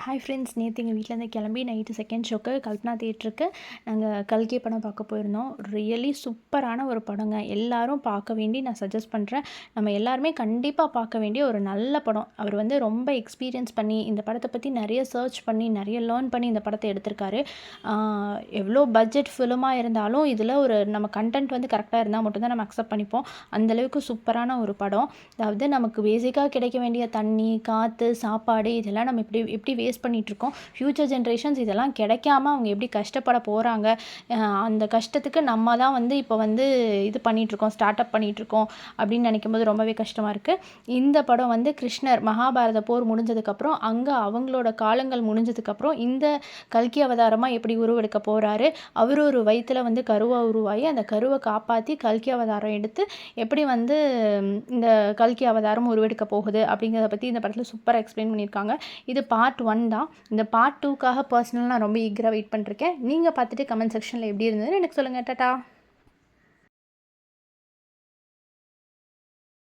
Hi friends, நேற்று எங்கள் வீட்டிலேருந்து கிளம்பி நைட்டு செகண்ட் ஷோக்கு கல்பனா தியேட்டருக்கு நாங்கள் கல்கி படம் பார்க்க போயிருந்தோம். ரியலி சூப்பரான ஒரு படங்க. எல்லாரும் பார்க்க வேண்டி நான் சஜஸ்ட் பண்ணுறேன். நம்ம எல்லாருமே கண்டிப்பாக பார்க்க வேண்டிய ஒரு நல்ல படம். அவர் ரொம்ப எக்ஸ்பீரியன்ஸ் பண்ணி இந்த படத்தை பற்றி நிறைய சர்ச் பண்ணி நிறைய லேர்ன் பண்ணி இந்த படத்தை எடுத்திருக்காரு. எவ்வளோ பட்ஜெட் ஃபிலிமாக இருந்தாலும் இதில் ஒரு நம்ம கண்டென்ட் கரெக்டாக இருந்தால் மட்டும்தான் நம்ம அக்செப்ட் பண்ணிப்போம். அந்தளவுக்கு சூப்பரான ஒரு படம். அதாவது நமக்கு பேசிக்காக கிடைக்க வேண்டிய தண்ணி, காற்று, சாப்பாடு இதெல்லாம் நம்ம எப்படி வேஸ்ட் பண்ணிகிட்ருக்கோம். ஃப்யூச்சர் ஜென்ரேஷன்ஸ் இதெல்லாம் கிடைக்காம அவங்க எப்படி கஷ்டப்பட போகிறாங்க. அந்த கஷ்டத்துக்கு நம்ம தான் இப்போ இது பண்ணிகிட்ருக்கோம், ஸ்டார்ட் அப் பண்ணிகிட்ருக்கோம் அப்படின்னு நினைக்கும்போது ரொம்பவே கஷ்டமாக இருக்குது. இந்த படம் கிருஷ்ணர் மகாபாரத போர் முடிஞ்சதுக்கப்புறம் அங்கே அவங்களோட காலங்கள் முடிஞ்சதுக்கப்புறம் இந்த கல்கி அவதாரமாக எப்படி உருவெடுக்க போகிறாரு. அவர் ஒரு வயிற்றில் கருவை உருவாகி அந்த கருவை காப்பாற்றி கல்கி அவதாரம் எடுத்து எப்படி இந்த கல்கி அவதாரம் உருவெடுக்க போகுது அப்படிங்கிறத பற்றி இந்த படத்தில் சூப்பராக எக்ஸ்பிளைன் பண்ணியிருக்காங்க. இது பார்ட் 1 தான். இந்த பார்ட் 2க்காக பர்சனலாக நான் ரொம்ப ஈகராக வெயிட் பண்ணிருக்கேன். நீங்கள் பார்த்துட்டு கமெண்ட் செக்ஷனில் எப்படி இருந்ததுன்னு எனக்கு சொல்லுங்கள். டாடா.